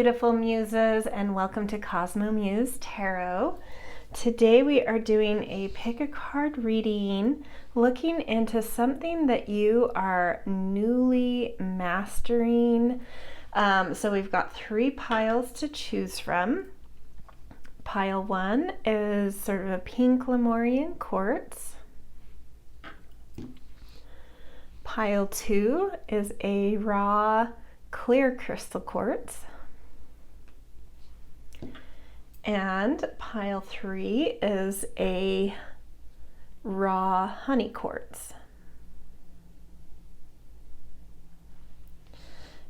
beautiful muses, and welcome to CosmoMuse Tarot. Today we are doing a pick a card reading, looking into something that you are newly mastering. So we've got 3 piles to choose from. Pile 1 is sort of a pink Lemurian quartz. Pile 2 is a raw clear crystal quartz. And pile 3 is a raw honey quartz.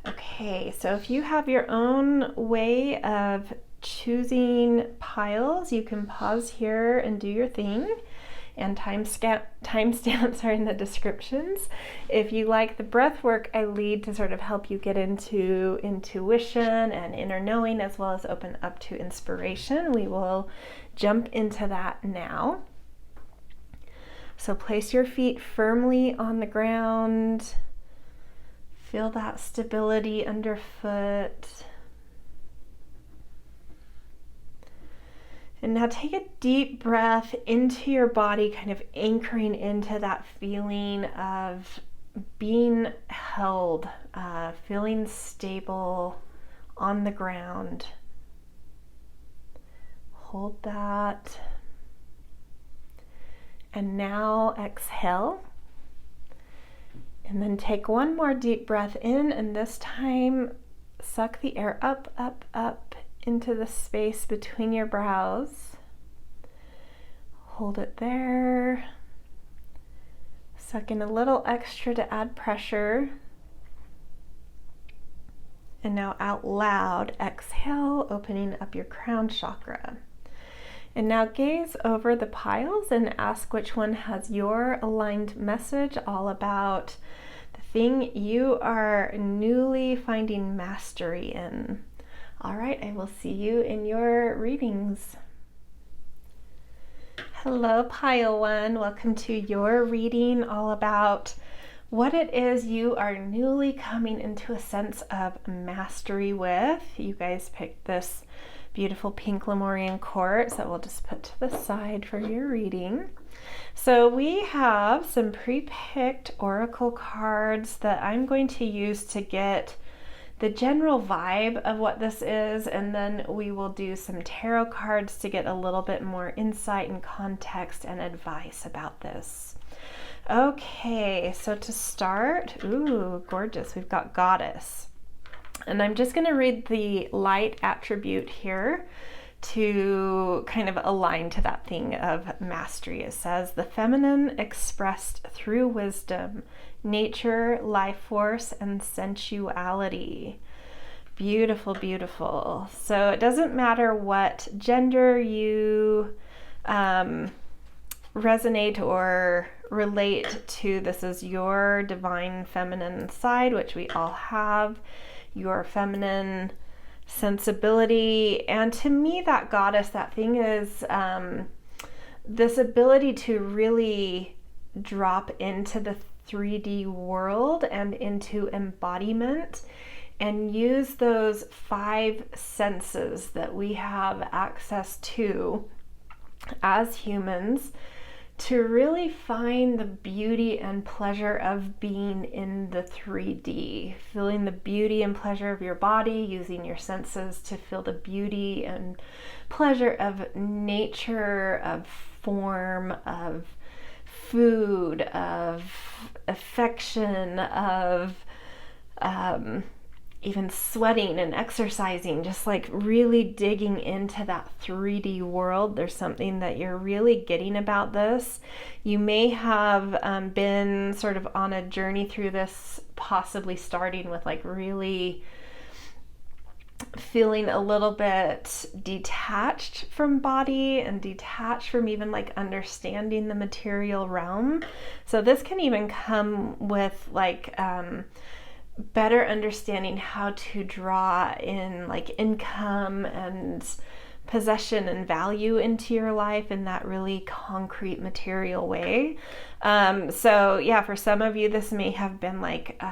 Okay, so if you have your own way of choosing piles, you can pause here and do your thing. And timestamps are in the descriptions. If you like the breath work I lead to sort of help you get into intuition and inner knowing, as well as open up to inspiration, we will jump into that now. So place your feet firmly on the ground. Feel that stability underfoot. And now take a deep breath into your body, kind of anchoring into that feeling of being held, feeling stable on the ground. Hold that. And now exhale. And then take one more deep breath in, and this time suck the air up, up, up into the space between your brows. Hold it there. Suck in a little extra to add pressure. And now out loud, exhale, opening up your crown chakra. And now gaze over the piles and ask which one has your aligned message all about the thing you are newly finding mastery in. All right, I will see you in your readings. Hello, pile 1. Welcome to your reading all about what it is you are newly coming into a sense of mastery with. You guys picked this beautiful pink Lemurian quartz that we'll just put to the side for your reading. So we have some pre-picked oracle cards that I'm going to use to get the general vibe of what this is, and then we will do some tarot cards to get a little bit more insight and context and advice about this. Okay, so to start, ooh, gorgeous, we've got Goddess. And I'm just going to read the light attribute here to kind of align to that thing of mastery. It says, the feminine expressed through wisdom, nature, life force, and sensuality. Beautiful, beautiful. So it doesn't matter what gender you resonate or relate to. This is your divine feminine side, which we all have, your feminine sensibility. And to me, that goddess, that thing is this ability to really drop into the 3D world and into embodiment and use those 5 senses that we have access to as humans to really find the beauty and pleasure of being in the 3D, feeling the beauty and pleasure of your body, using your senses to feel the beauty and pleasure of nature, of form, of food, of affection, of even sweating and exercising, just like really digging into that 3D world. There's something that you're really getting about this. You may have been sort of on a journey through this, possibly starting with like really feeling a little bit detached from body and detached from even like understanding the material realm. So this can even come with like better understanding how to draw in like income and possession and value into your life in that really concrete material way. So yeah, for some of you this may have been like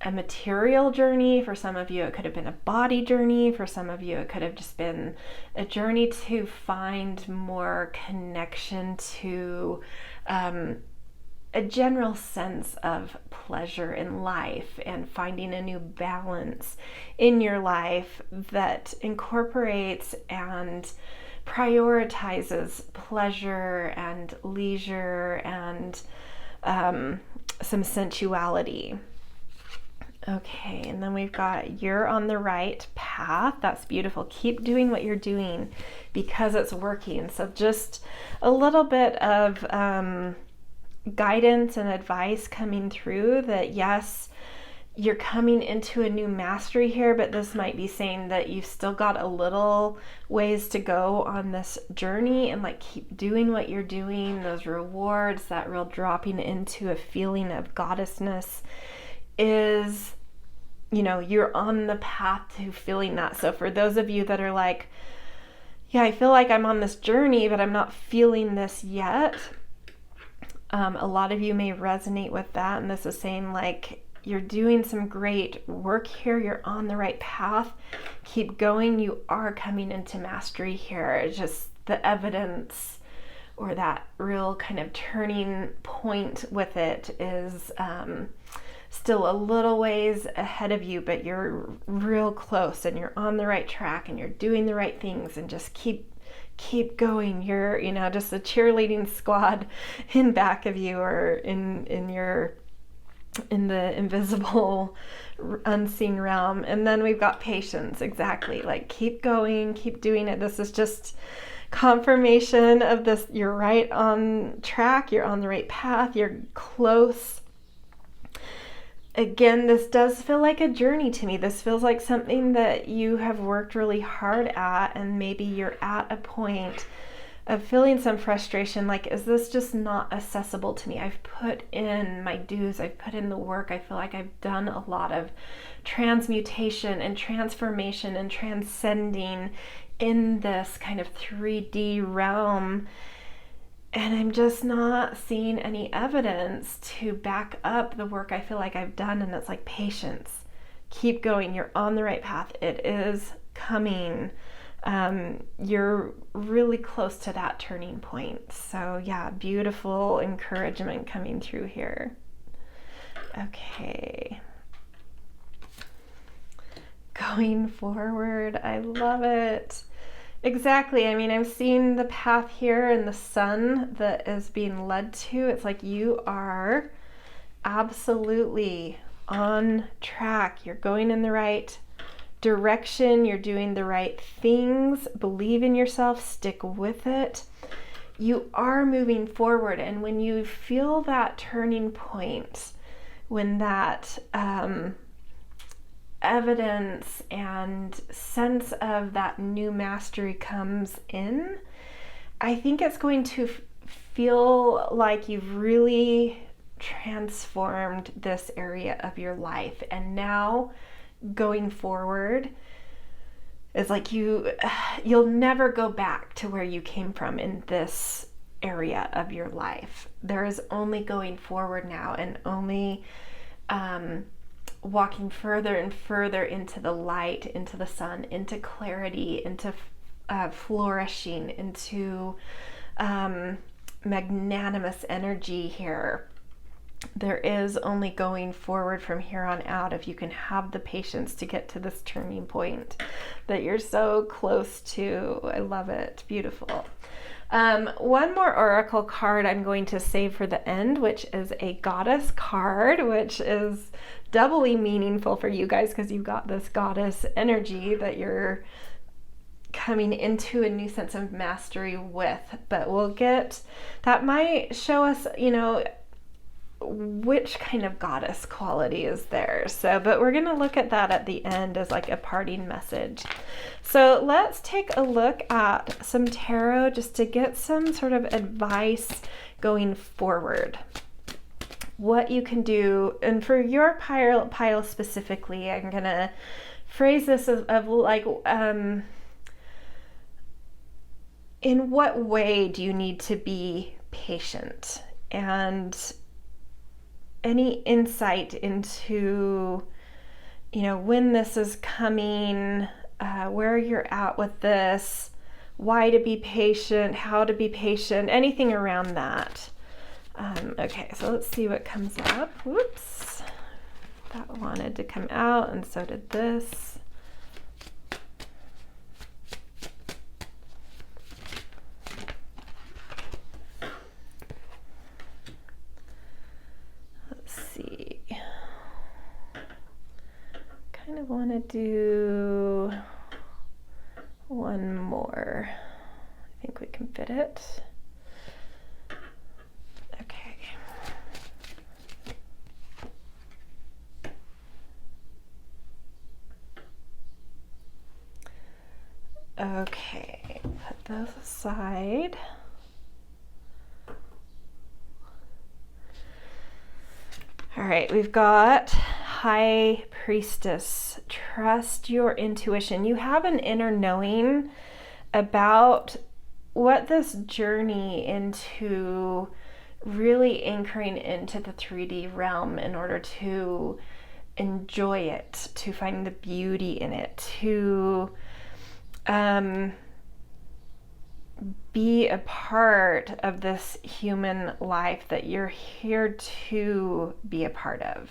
a material journey. For some of you, it could have been a body journey. For some of you, it could have just been a journey to find more connection to a general sense of pleasure in life and finding a new balance in your life that incorporates and prioritizes pleasure and leisure and some sensuality. Okay, and then we've got you're on the right path. That's beautiful. Keep doing what you're doing because it's working. So just a little bit of guidance and advice coming through that, yes, you're coming into a new mastery here, but this might be saying that you've still got a little ways to go on this journey, and like keep doing what you're doing. Those rewards, that real dropping into a feeling of goddessness is, you know, you're on the path to feeling that. So for those of you that are like, yeah, I feel like I'm on this journey, but I'm not feeling this yet. A lot of you may resonate with that. And this is saying like, you're doing some great work here. You're on the right path. Keep going. You are coming into mastery here. It's just the evidence or that real kind of turning point with it is still a little ways ahead of you, but you're real close and you're on the right track and you're doing the right things, and just keep going. You're, you know, just a cheerleading squad in back of you, or in the invisible unseen realm. And then we've got patience. Exactly. Like keep going, keep doing it. This is just confirmation of this. You're right on track. You're on the right path. You're close. Again, this does feel like a journey to me. This feels like something that you have worked really hard at, and maybe you're at a point of feeling some frustration, like, is this just not accessible to me? I've put in my dues, I've put in the work, I feel like I've done a lot of transmutation and transformation and transcending in this kind of 3D realm, and I'm just not seeing any evidence to back up the work I feel like I've done. And it's like, patience, keep going, you're on the right path, it is coming. You're really close to that turning point. So yeah, beautiful encouragement coming through here. Okay. Going forward, I love it. Exactly. I mean, I'm seeing the path here and the sun that is being led to. It's like you are absolutely on track. You're going in the right direction. You're doing the right things. Believe in yourself. Stick with it. You are moving forward. And when you feel that turning point, when that evidence and sense of that new mastery comes in, I think it's going to feel like you've really transformed this area of your life. And now going forward is like you'll never go back to where you came from in this area of your life. There is only going forward now, and only walking further and further into the light, into the sun, into clarity, into flourishing, into magnanimous energy here. There is only going forward from here on out if you can have the patience to get to this turning point that you're so close to. I love it. Beautiful. One more oracle card I'm going to save for the end, which is a goddess card, which is doubly meaningful for you guys because you've got this goddess energy that you're coming into a new sense of mastery with. But we'll get, that might show us, you know, which kind of goddess quality is there. So, but we're going to look at that at the end as like a parting message. So let's take a look at some tarot just to get some sort of advice going forward. What you can do, and for your pile specifically, I'm going to phrase this of like, in what way do you need to be patient? And any insight into, when this is coming, where you're at with this, why to be patient, how to be patient, anything around that. Okay, so let's see what comes up. Whoops. That wanted to come out, and so did this. Let's see. Kind of want to do one more. I think we can fit it. Okay. Okay, put those aside. All right, we've got High Priestess. Trust your intuition. You have an inner knowing about what this journey into really anchoring into the 3D realm in order to enjoy it, to find the beauty in it, to be a part of this human life that you're here to be a part of.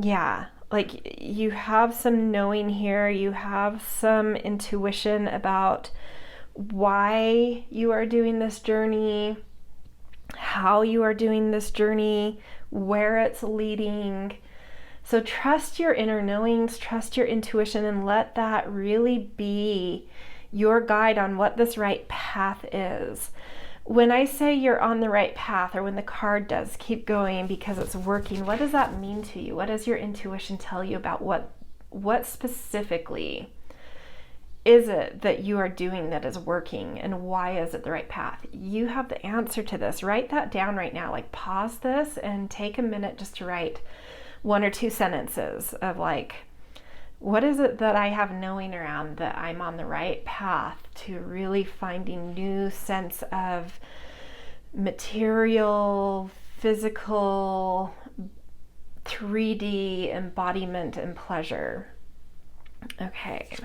Yeah, like you have some knowing here, you have some intuition about why you are doing this journey, how you are doing this journey, where it's leading. So trust your inner knowings, trust your intuition, and let that really be your guide on what this right path is. When I say you're on the right path, or when the card does keep going because it's working, what does that mean to you? What does your intuition tell you about what specifically is it that you are doing that is working, and why is it the right path? You have the answer to this. Write that down right now. Like, pause this and take a minute just to write 1 or 2 sentences of like, what is it that I have knowing around that I'm on the right path to really finding new sense of material, physical, 3D embodiment and pleasure. Okay.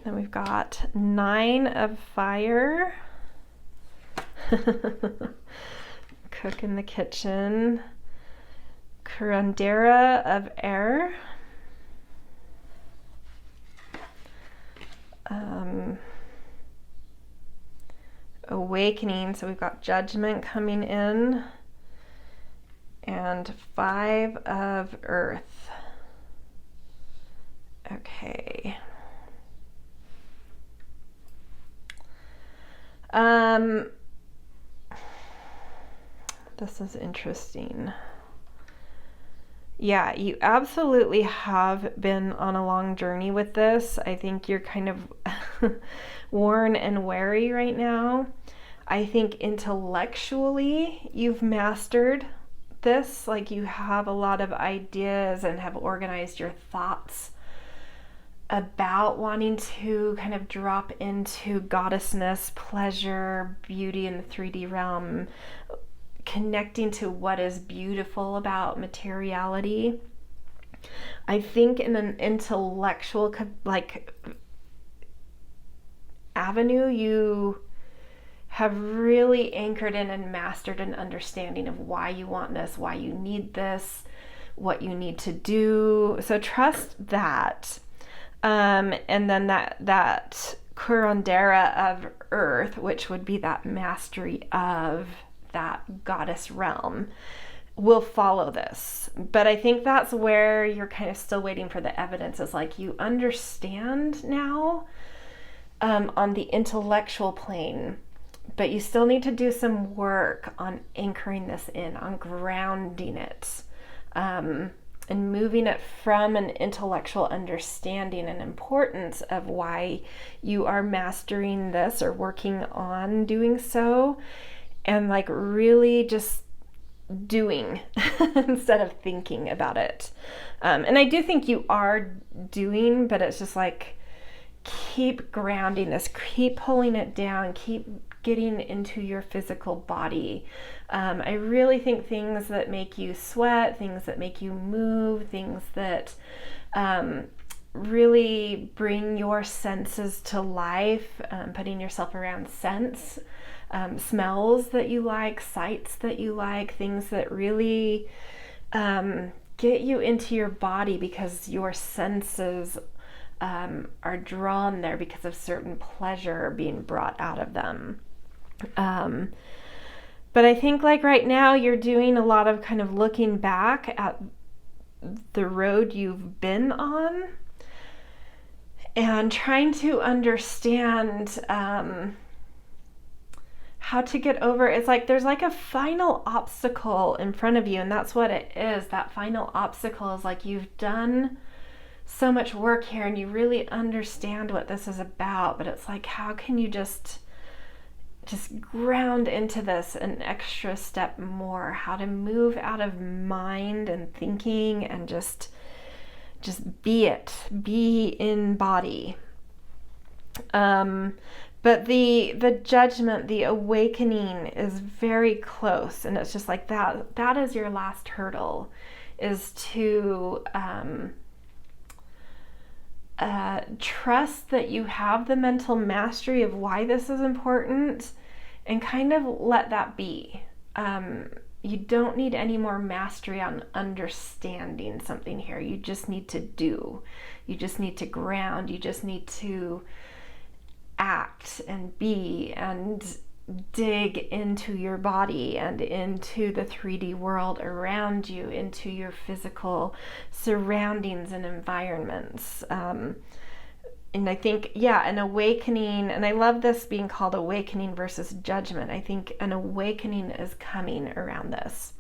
Then we've got 9 of Fire. Cook in the kitchen. Curandera of Air. Awakening, so we've got Judgment coming in, and 5 of Earth. Okay. This is interesting. Yeah, you absolutely have been on a long journey with this. I think you're kind of worn and weary right now. I think intellectually you've mastered this. Like, you have a lot of ideas and have organized your thoughts about wanting to kind of drop into goddessness, pleasure, beauty in the 3D realm, connecting to what is beautiful about materiality. I think in an intellectual avenue, you have really anchored in and mastered an understanding of why you want this, why you need this, what you need to do. So trust that. And then that curandera of Earth, which would be that mastery of that goddess realm, will follow this. But I think that's where you're kind of still waiting for the evidence. Is like, you understand now on the intellectual plane, but you still need to do some work on anchoring this in, on grounding it, and moving it from an intellectual understanding and importance of why you are mastering this or working on doing so, and like really just doing instead of thinking about it. And I do think you are doing, but it's just like, keep grounding this, keep pulling it down, keep getting into your physical body. I really think things that make you sweat, things that make you move, things that really bring your senses to life, putting yourself around scents, smells that you like, sights that you like, things that really get you into your body because your senses are drawn there because of certain pleasure being brought out of them. But I think like right now you're doing a lot of kind of looking back at the road you've been on and trying to understand how to get over. It's like there's like a final obstacle in front of you, and that's what it is. That final obstacle is like you've done so much work here and you really understand what this is about, but it's like, how can you just ground into this an extra step more? How to move out of mind and thinking and just be in body. But the judgment, the awakening is very close, and it's just like that is your last hurdle, is to trust that you have the mental mastery of why this is important and kind of let that be. You don't need any more mastery on understanding something here. You just need to do. You just need to ground. You just need to act and be and dig into your body and into the 3D world around you, into your physical surroundings and environments. And I think, an awakening, and I love this being called awakening versus judgment. I think an awakening is coming around this.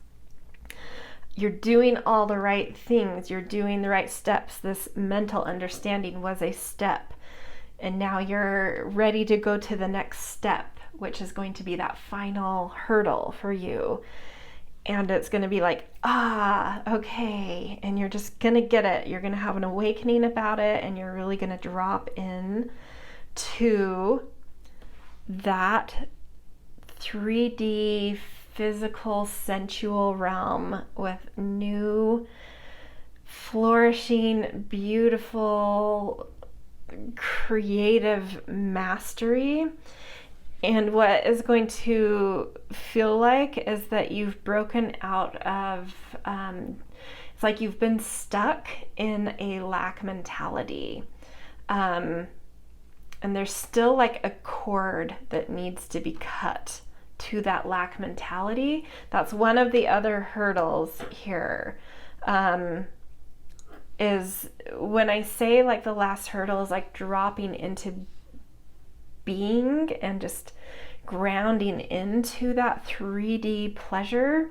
You're doing all the right things. You're doing the right steps. This mental understanding was a step. And now you're ready to go to the next step, which is going to be that final hurdle for you. And it's going to be like, okay. And you're just going to get it. You're going to have an awakening about it. And you're really going to drop in to that 3D physical sensual realm with new, flourishing, beautiful, creative mastery. And what is going to feel like is that you've broken out of, it's like you've been stuck in a lack mentality. And there's still like a cord that needs to be cut to that lack mentality. That's one of the other hurdles here. Is when I say like the last hurdle is like dropping into being and just grounding into that 3D pleasure.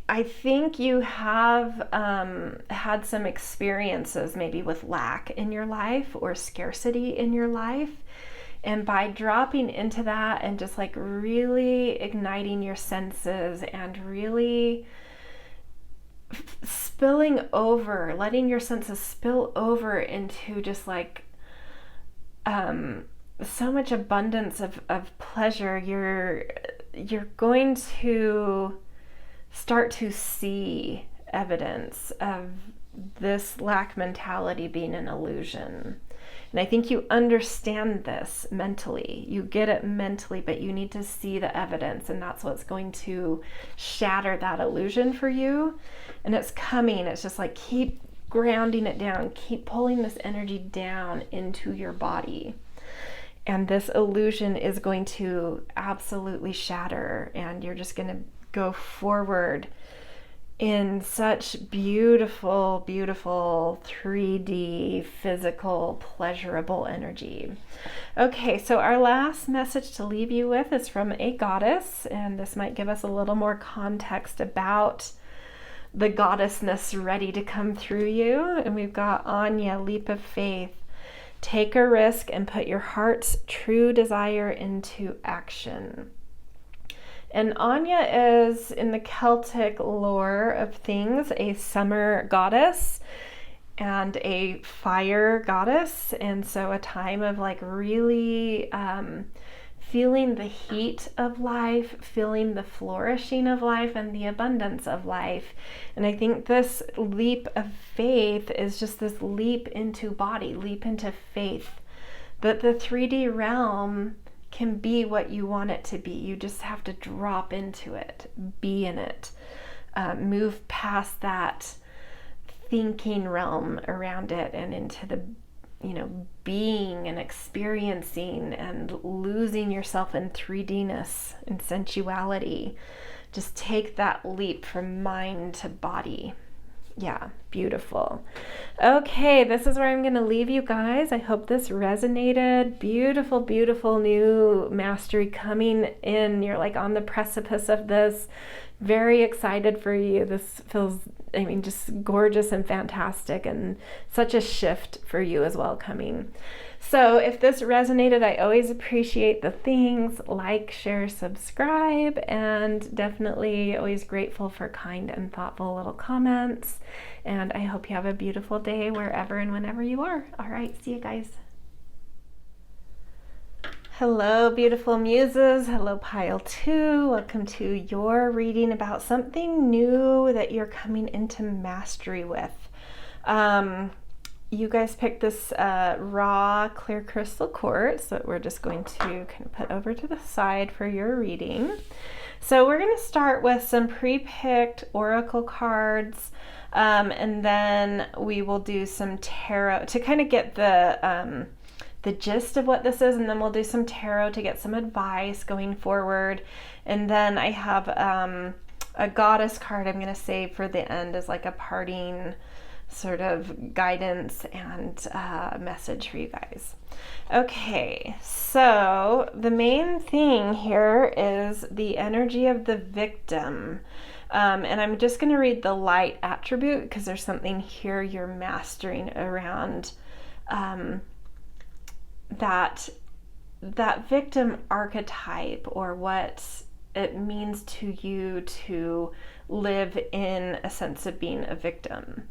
I think you have had some experiences maybe with lack in your life or scarcity in your life. And by dropping into that and just like really igniting your senses and really spilling over, letting your senses spill over into just like so much abundance of pleasure, you're going to start to see evidence of this lack mentality being an illusion. And I think you understand this mentally. You get it mentally, but you need to see the evidence, and that's what's going to shatter that illusion for you. And it's coming. It's just like keep grounding it down, keep pulling this energy down into your body. And this illusion is going to absolutely shatter, and you're just going to go forward in such beautiful, beautiful 3D physical pleasurable energy. Okay, so our last message to leave you with is from a goddess, and this might give us a little more context about the goddessness ready to come through you. And we've got Anya, leap of faith. Take a risk and put your heart's true desire into action. And Anya is, in the Celtic lore of things, a summer goddess and a fire goddess. And so a time of like really feeling the heat of life, feeling the flourishing of life and the abundance of life. And I think this leap of faith is just this leap into body, leap into faith, that the 3D realm can be what you want it to be. You just have to drop into it, be in it, move past that thinking realm around it and into the being and experiencing and losing yourself in 3D-ness and sensuality. Just take that leap from mind to body. Yeah, beautiful. Okay, this is where I'm going to leave you guys. I hope this resonated. Beautiful, beautiful new mastery coming in. You're like on the precipice of this. Very excited for you. This feels, just gorgeous and fantastic, and such a shift for you as well coming. So if this resonated, I always appreciate the things like, share, subscribe, and definitely always grateful for kind and thoughtful little comments. And I hope you have a beautiful day wherever and whenever you are. All right, see you guys. Hello, beautiful muses. Hello, pile 2. Welcome to your reading about something new that you're coming into mastery with. You guys picked this raw clear crystal quartz that we're just going to kind of put over to the side for your reading. So we're going to start with some pre-picked oracle cards, and then we will do some tarot to kind of get the gist of what this is, and then we'll do some tarot to get some advice going forward. And then I have a goddess card I'm going to save for the end as like a parting sort of guidance and message for you guys. Okay, so the main thing here is the energy of the victim. And I'm just going to read the light attribute because there's something here you're mastering around that victim archetype, or what it means to you to live in a sense of being a victim.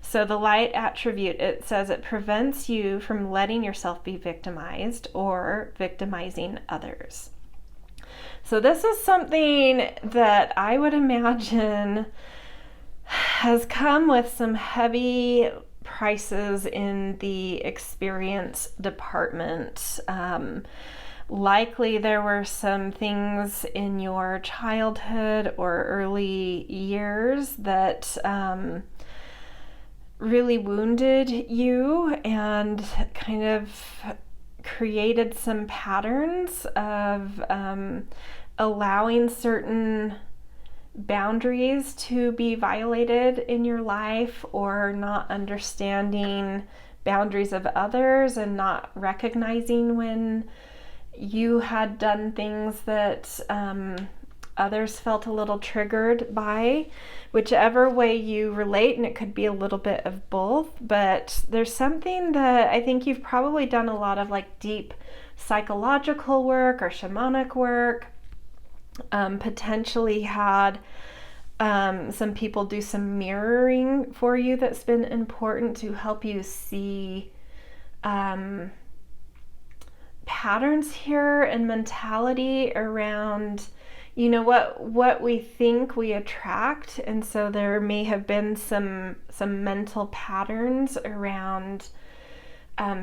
So the light attribute, it says it prevents you from letting yourself be victimized or victimizing others. So this is something that I would imagine has come with some heavy prices in the experience department. Likely there were some things in your childhood or early years that really wounded you and kind of created some patterns of allowing certain boundaries to be violated in your life, or not understanding boundaries of others and not recognizing when you had done things that others felt a little triggered by, whichever way you relate, and it could be a little bit of both. But there's something that I think you've probably done a lot of like deep psychological work or shamanic work, potentially had some people do some mirroring for you that's been important to help you see patterns here and mentality around what we think we attract. And so there may have been some mental patterns around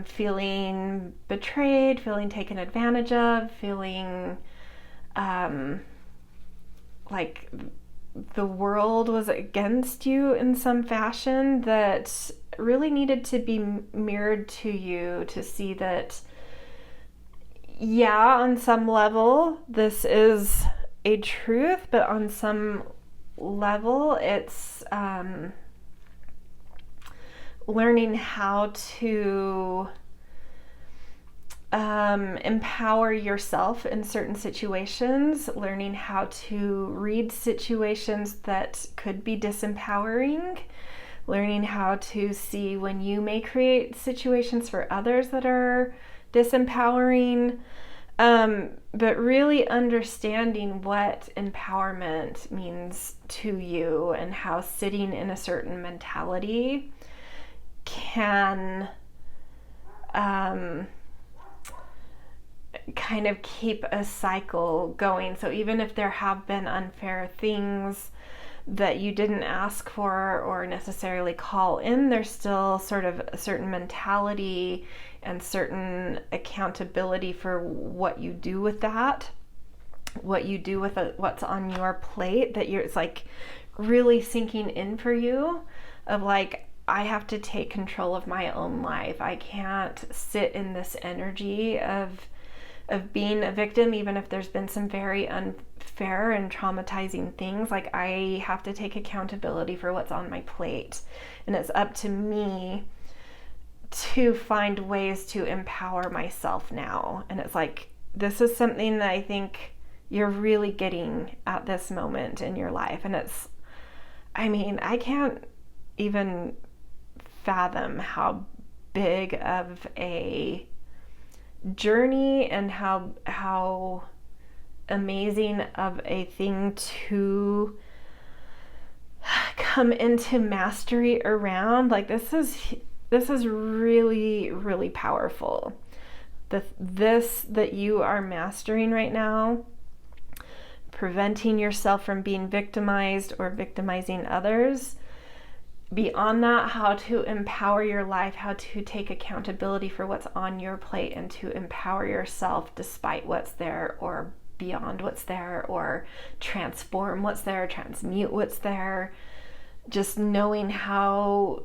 feeling betrayed, feeling taken advantage of, feeling like the world was against you in some fashion, that really needed to be mirrored to you to see that, yeah, on some level this is a truth, but on some level it's learning how to empower yourself in certain situations, learning how to read situations that could be disempowering, learning how to see when you may create situations for others that are disempowering, but really understanding what empowerment means to you and how sitting in a certain mentality can kind of keep a cycle going. So even if there have been unfair things that you didn't ask for or necessarily call in, there's still sort of a certain mentality and certain accountability for what you do with that, what you do with what's on your plate, that it's like really sinking in for you of like, I have to take control of my own life. I can't sit in this energy of being a victim, even if there's been some very unfair and traumatizing things. Like, I have to take accountability for what's on my plate. And it's up to me to find ways to empower myself now. And it's like, this is something that I think you're really getting at this moment in your life. And it's, I mean, I can't even fathom how big of a journey and how amazing of a thing to come into mastery around. Like, this is really, really powerful. This that you are mastering right now, preventing yourself from being victimized or victimizing others. Beyond that, how to empower your life, how to take accountability for what's on your plate and to empower yourself despite what's there or beyond what's there, or transform what's there, transmute what's there. Just knowing how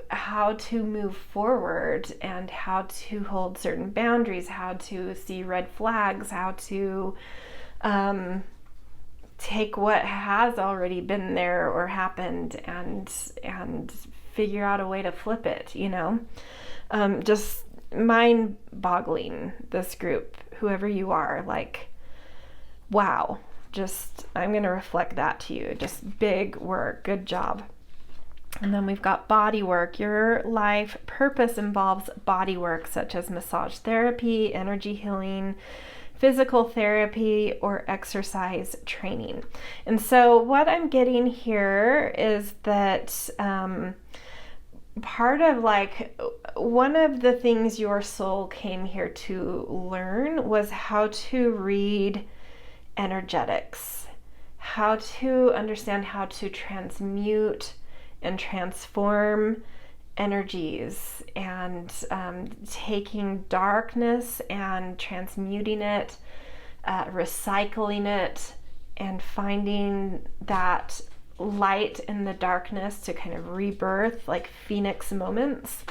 to move forward and how to hold certain boundaries, how to see red flags, how to take what has already been there or happened and figure out a way to flip it, you know? Just mind-boggling, this group, whoever you are, like, wow. Just, I'm going to reflect that to you. Just big work. Good job. And then we've got body work. Your life purpose involves body work, such as massage therapy, energy healing, physical therapy, or exercise training. And so what I'm getting here is that part of, like, one of the things your soul came here to learn was how to read energetics, how to understand how to transmute and transform energies, and taking darkness and transmuting it, recycling it, and finding that light in the darkness to kind of rebirth, like phoenix moments.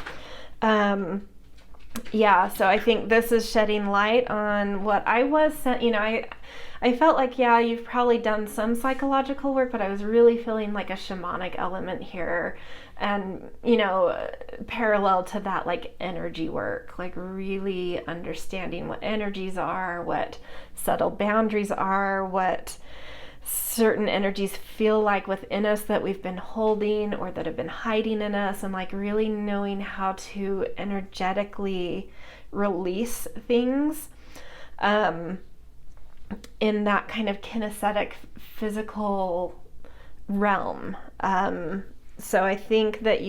Yeah, so I think this is shedding light on what I was sent. You know, I felt like, yeah, you've probably done some psychological work, but I was really feeling like a shamanic element here. And, you know, parallel to that, like energy work, like really understanding what energies are, what subtle boundaries are, what certain energies feel like within us that we've been holding or that have been hiding in us, and like really knowing how to energetically release things in that kind of kinesthetic physical realm. So I think that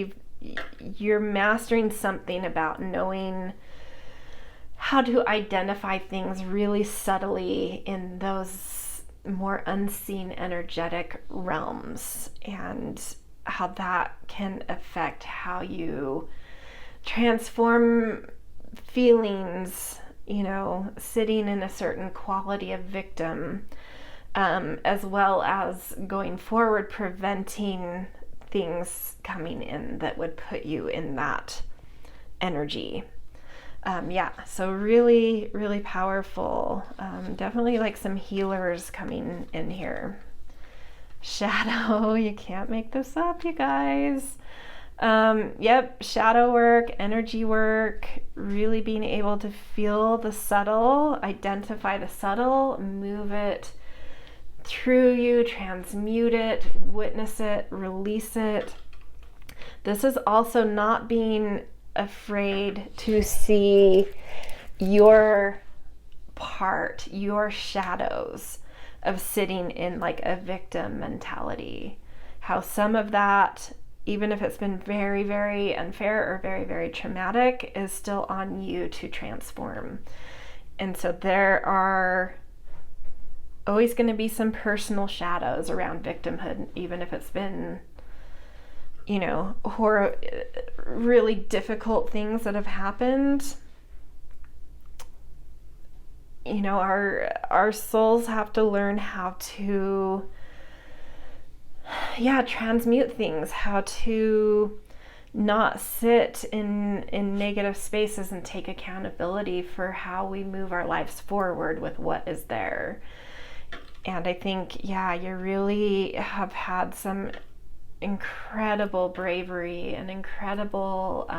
you're mastering something about knowing how to identify things really subtly in those more unseen energetic realms, and how that can affect how you transform feelings, you know, sitting in a certain quality of victim, as well as going forward, preventing things coming in that would put you in that energy. Yeah, so really, really powerful. Definitely like some healers coming in here. Shadow, you can't make this up, you guys. Yep, shadow work, energy work, really being able to feel the subtle, identify the subtle, move it through you, transmute it, witness it, release it. This is also not being afraid to see your part, your shadows of sitting in like a victim mentality. How some of that, even if it's been very, very unfair or very, very traumatic, is still on you to transform. And so there are always going to be some personal shadows around victimhood, even if it's been, you know, really difficult things that have happened. You know, our souls have to learn how to, transmute things, how to not sit in negative spaces and take accountability for how we move our lives forward with what is there. And I think, you really have had some incredible bravery and incredible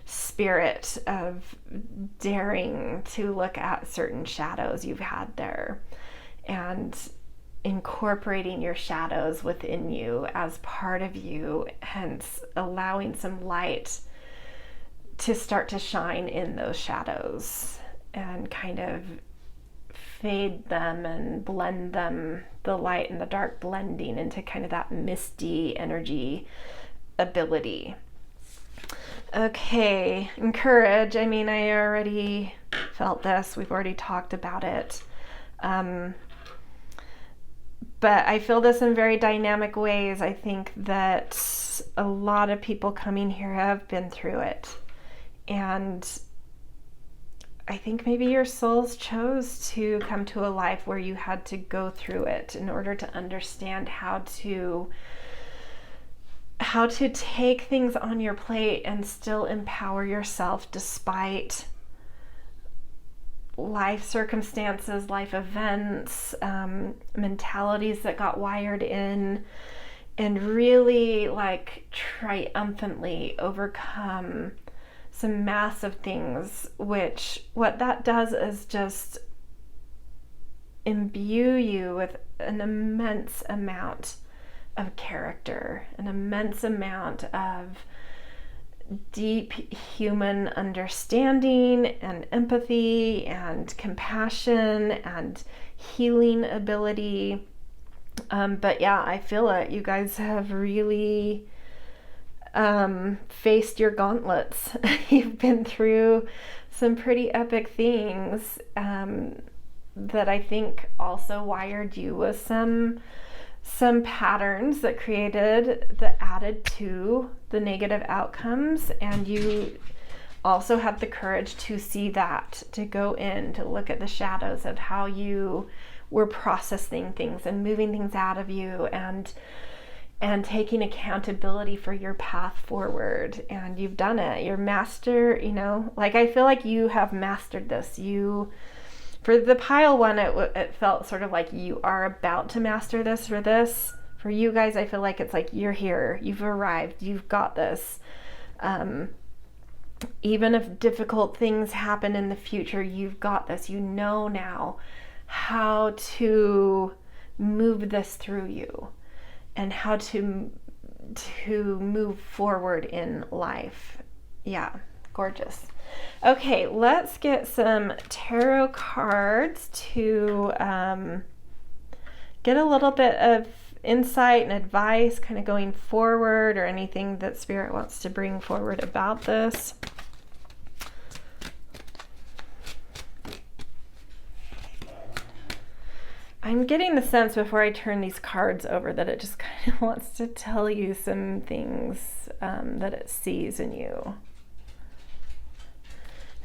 spirit of daring to look at certain shadows you've had there and incorporating your shadows within you as part of you, hence allowing some light to start to shine in those shadows and kind of fade them and blend them, the light and the dark blending into kind of that misty energy ability. Okay, and courage. I mean, I already felt this. We've already talked about it. But I feel this in very dynamic ways. I think that a lot of people coming here have been through it. And I think maybe your souls chose to come to a life where you had to go through it in order to understand how to take things on your plate and still empower yourself despite life circumstances, life events, mentalities that got wired in, and really like triumphantly overcome some massive things, which what that does is just imbue you with an immense amount of character, an immense amount of deep human understanding and empathy and compassion and healing ability. But I feel it. You guys have really faced your gauntlets. You've been through some pretty epic things that I think also wired you with some patterns that added to the negative outcomes, and you also had the courage to see that, to go in, to look at the shadows of how you were processing things and moving things out of you and taking accountability for your path forward. And you've done it. You're master, like I feel like you have mastered this. For the pile one, it felt sort of like you are about to master this. For you guys, I feel like it's like you're here, you've arrived, you've got this. Even if difficult things happen in the future, you've got this. You know now how to move this through you and how to move forward in life. Yeah, gorgeous. Okay, let's get some tarot cards to get a little bit of insight and advice kind of going forward, or anything that Spirit wants to bring forward about this. I'm getting the sense before I turn these cards over that it just kind of wants to tell you some things that it sees in you.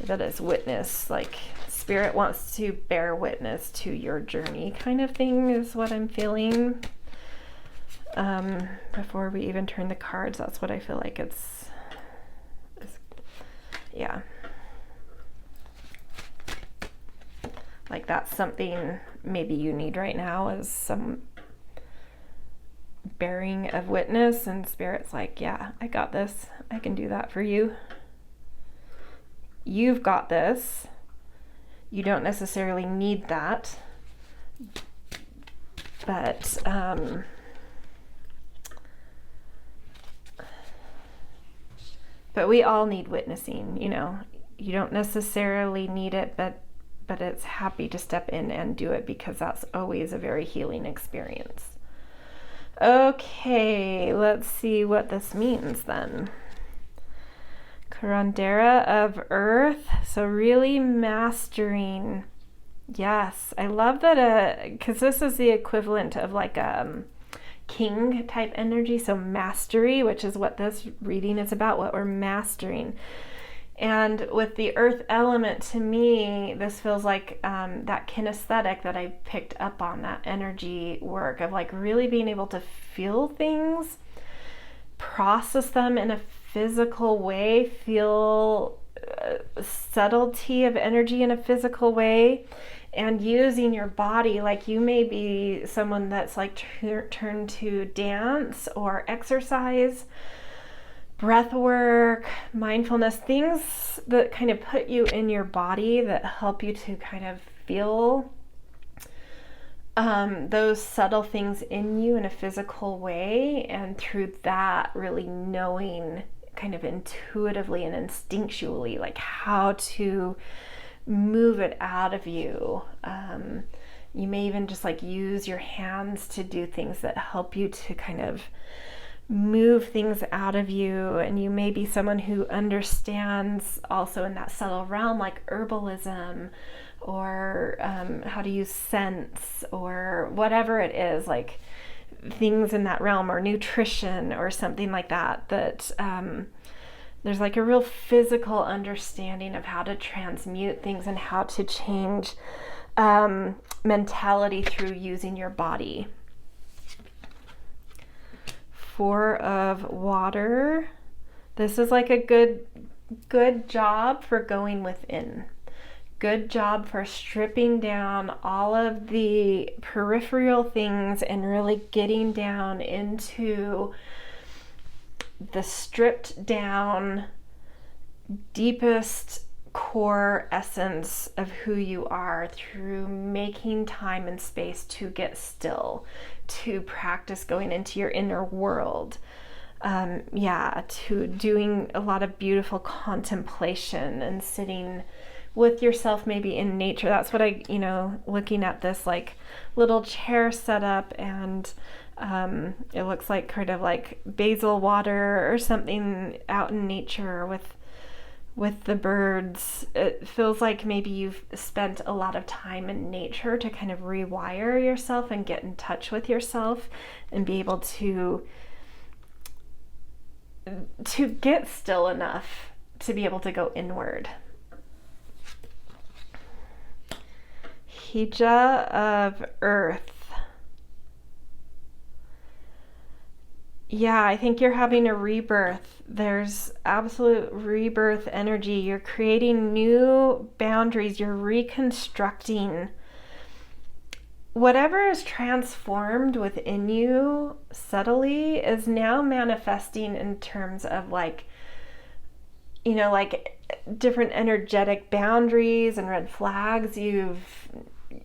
That is witness, like Spirit wants to bear witness to your journey kind of thing is what I'm feeling. Before we even turn the cards, that's what I feel like it's like that's something maybe you need right now, is some bearing of witness, and Spirit's like, yeah, I got this. I can do that for you. You've got this. You don't necessarily need that. But we all need witnessing, You don't necessarily need it, but it's happy to step in and do it, because that's always a very healing experience. Okay, let's see what this means then. Curandera of Earth. So really mastering. Yes, I love that, because this is the equivalent of like king type energy. So mastery, which is what this reading is about, what we're mastering. And with the earth element, to me, this feels like that kinesthetic that I picked up on, that energy work of like really being able to feel things, process them in a physical way, feel subtlety of energy in a physical way, and using your body. Like you may be someone that's like turned to dance or exercise, breath work, mindfulness, things that kind of put you in your body that help you to kind of feel those subtle things in you in a physical way, and through that really knowing kind of intuitively and instinctually like how to move it out of you. You may even just like use your hands to do things that help you to kind of move things out of you. And you may be someone who understands also in that subtle realm like herbalism, or how to use scents, or whatever it is, like things in that realm, or nutrition or something like that, that there's like a real physical understanding of how to transmute things and how to change mentality through using your body. Four of Water. This is like a good job for going within. Good job for stripping down all of the peripheral things and really getting down into the stripped down, deepest core essence of who you are, through making time and space to get still, to practice going into your inner world. To doing a lot of beautiful contemplation and sitting with yourself, maybe in nature. That's what I, looking at this like little chair setup, and it looks like kind of like basil water or something out in nature with the birds. It feels like maybe you've spent a lot of time in nature to kind of rewire yourself and get in touch with yourself and be able to get still enough to be able to go inward. Hija of Earth. Yeah, I think you're having a rebirth. There's absolute rebirth energy. You're creating new boundaries. You're reconstructing. Whatever is transformed within you subtly is now manifesting in terms of like different energetic boundaries and red flags you've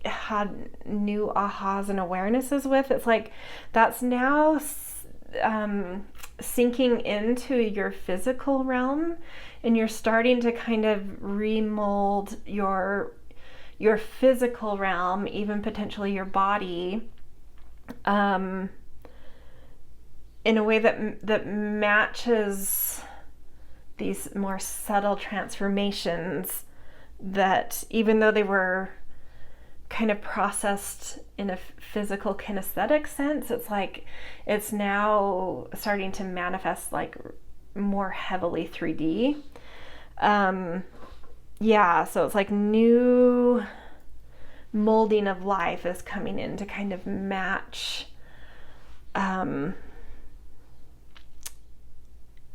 had new ahas and awarenesses with. It's like that's now sinking into your physical realm, and you're starting to kind of remold your physical realm, even potentially your body, in a way that matches these more subtle transformations that, even though they were kind of processed in a physical kinesthetic sense, it's like it's now starting to manifest like more heavily 3D. So it's like new molding of life is coming in to kind of match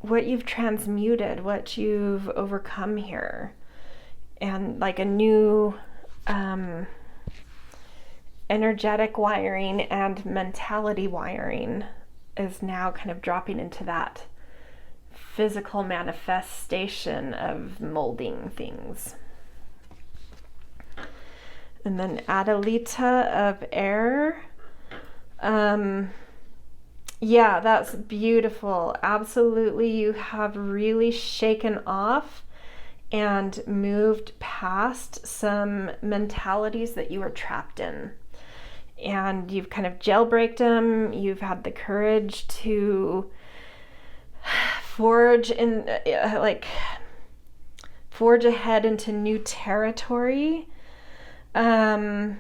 what you've transmuted, what you've overcome here. And like a new energetic wiring and mentality wiring is now kind of dropping into that physical manifestation of molding things. And then Adelita of Air. That's beautiful. Absolutely, you have really shaken off and moved past some mentalities that you were trapped in. And you've kind of jailbreaked them. You've had the courage to forge in forge ahead into new territory. Wow,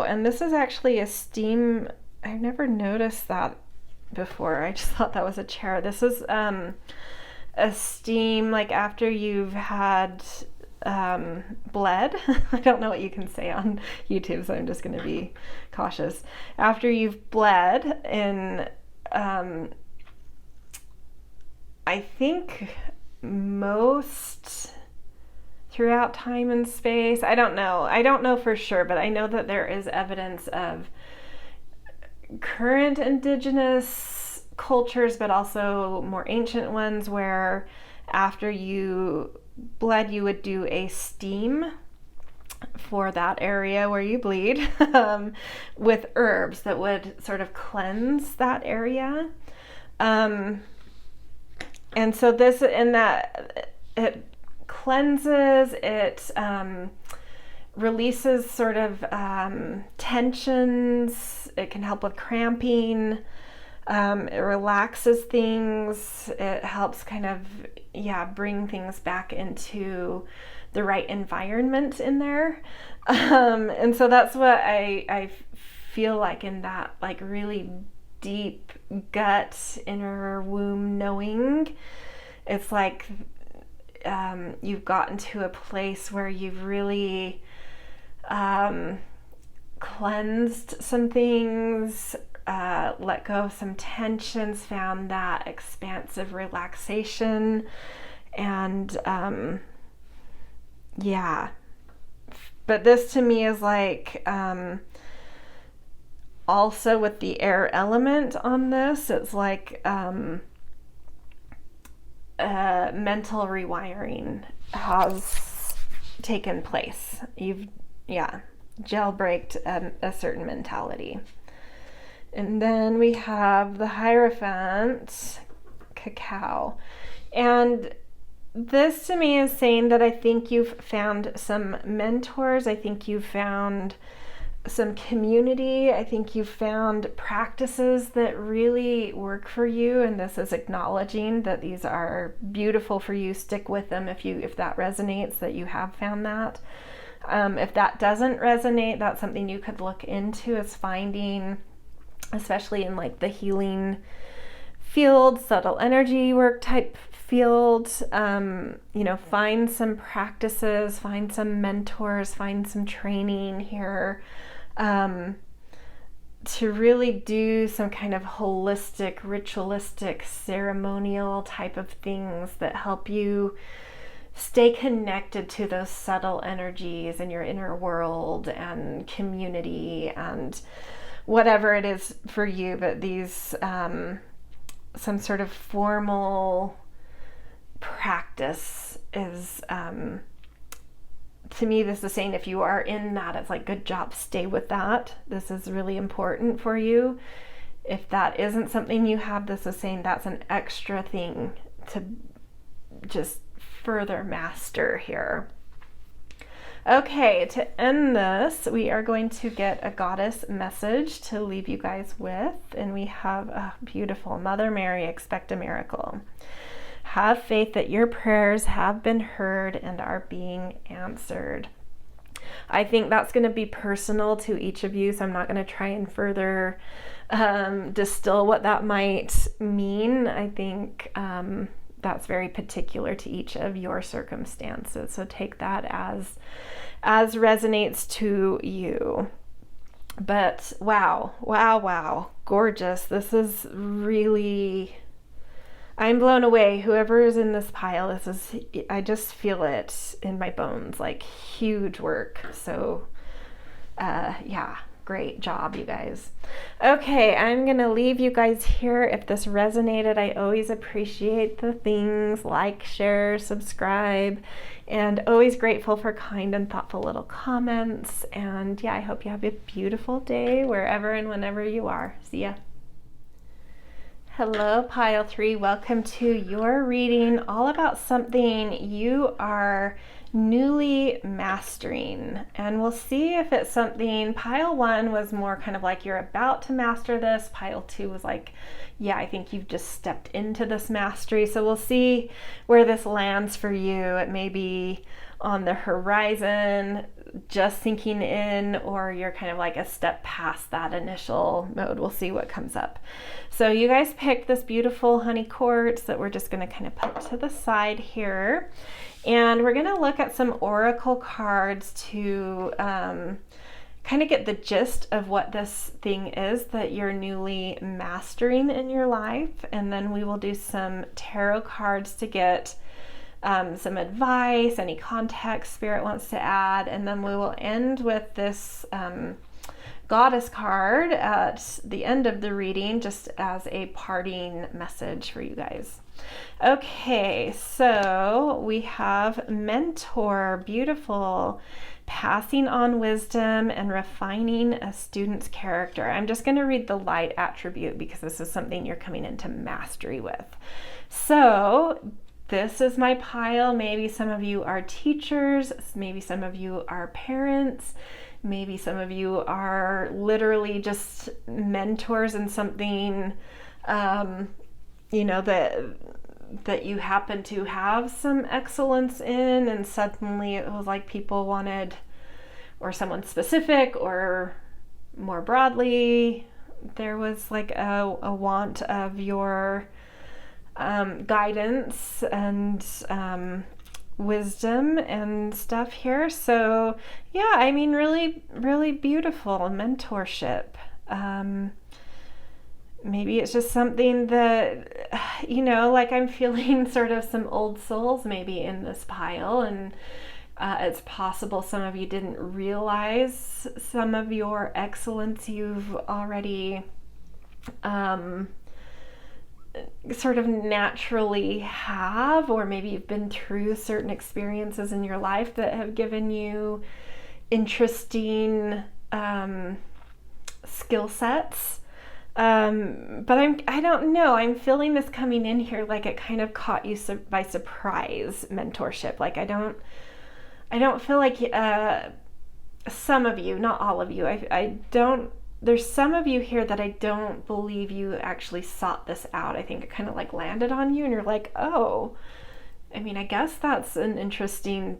and this is actually a steam. I've never noticed that before. I just thought that was a chair. This is a steam, like after you've had bled. I don't know what you can say on YouTube, so I'm just going to be cautious. After you've bled in, I think most throughout time and space. I don't know for sure, but I know that there is evidence of current indigenous cultures, but also more ancient ones, where after you bled, you would do a steam for that area where you bleed with herbs that would sort of cleanse that area. And so this, in that, it cleanses, it releases sort of tensions, it can help with cramping, it relaxes things, it helps kind of, bring things back into the right environment in there. And so that's what I feel like in that, like, really deep gut, inner womb knowing. It's like you've gotten to a place where you've really cleansed some things, let go of some tensions, found that expansive relaxation, and but this to me is like also with the air element on this, it's like mental rewiring has taken place. You've jailbreaked a certain mentality. And then we have the Hierophant cacao, and this to me is saying that I think you've found some mentors, I think you've found some community, I think you've found practices that really work for you, and this is acknowledging that these are beautiful for you. Stick with them if that resonates, that you have found that. If that doesn't resonate, that's something you could look into, is finding, especially in like the healing field, subtle energy work type field, find some practices, find some mentors, find some training here, to really do some kind of holistic, ritualistic, ceremonial type of things that help you stay connected to those subtle energies in your inner world and community and whatever it is for you. But these, some sort of formal practice is, to me, this is saying if you are in that, it's like, good job, stay with that. This is really important for you. If that isn't something you have, this is saying that's an extra thing to just further master here. Okay, to end this, we are going to get a goddess message to leave you guys with, and we have a beautiful Mother Mary, expect a miracle. Have faith that your prayers have been heard and are being answered. I think that's going to be personal to each of you, so I'm not going to try and further distill what that might mean. I think that's very particular to each of your circumstances, so take that as resonates to you. But wow, gorgeous. This is really, I'm blown away. Whoever is in this pile, I just feel it in my bones, like huge work. So great job, you guys. Okay, I'm gonna leave you guys here. If this resonated, I always appreciate the things like, share, subscribe, and always grateful for kind and thoughtful little comments. And I hope you have a beautiful day wherever and whenever you are. See ya. Hello, Pile 3. Welcome to your reading, all about something you are newly mastering. And we'll see if it's something. Pile 1 was more kind of like you're about to master this. Pile 2 was like, yeah, I think you've just stepped into this mastery. So we'll see where this lands for you. It may be on the horizon, just sinking in, or you're kind of like a step past that initial mode. We'll see what comes up. So you guys picked this beautiful honey quartz that we're just going to kind of put to the side here. And we're going to look at some oracle cards to kind of get the gist of what this thing is that you're newly mastering in your life. And then we will do some tarot cards to get some advice, any context Spirit wants to add, and then we will end with this goddess card at the end of the reading, just as a parting message for you guys. Okay, so we have mentor, beautiful, passing on wisdom and refining a student's character. I'm just going to read the light attribute because this is something you're coming into mastery with. So this is my pile. Maybe some of you are teachers, maybe some of you are parents, maybe some of you are literally just mentors in something, you know, that you happen to have some excellence in, and suddenly it was like people wanted, or someone specific, or more broadly, there was like a want of your guidance and wisdom and stuff here. So yeah, I mean, really, really beautiful mentorship. Maybe it's just something that, you know, like I'm feeling sort of some old souls maybe in this pile, and it's possible some of you didn't realize some of your excellence you've already sort of naturally have, or maybe you've been through certain experiences in your life that have given you interesting skill sets. But I don't know, I'm feeling this coming in here like it kind of caught you by surprise, mentorship. Like I don't feel like some of you, not all of you, I don't, there's some of you here that I don't believe you actually sought this out. I think it kind of like landed on you and you're like, oh, I mean, I guess that's an interesting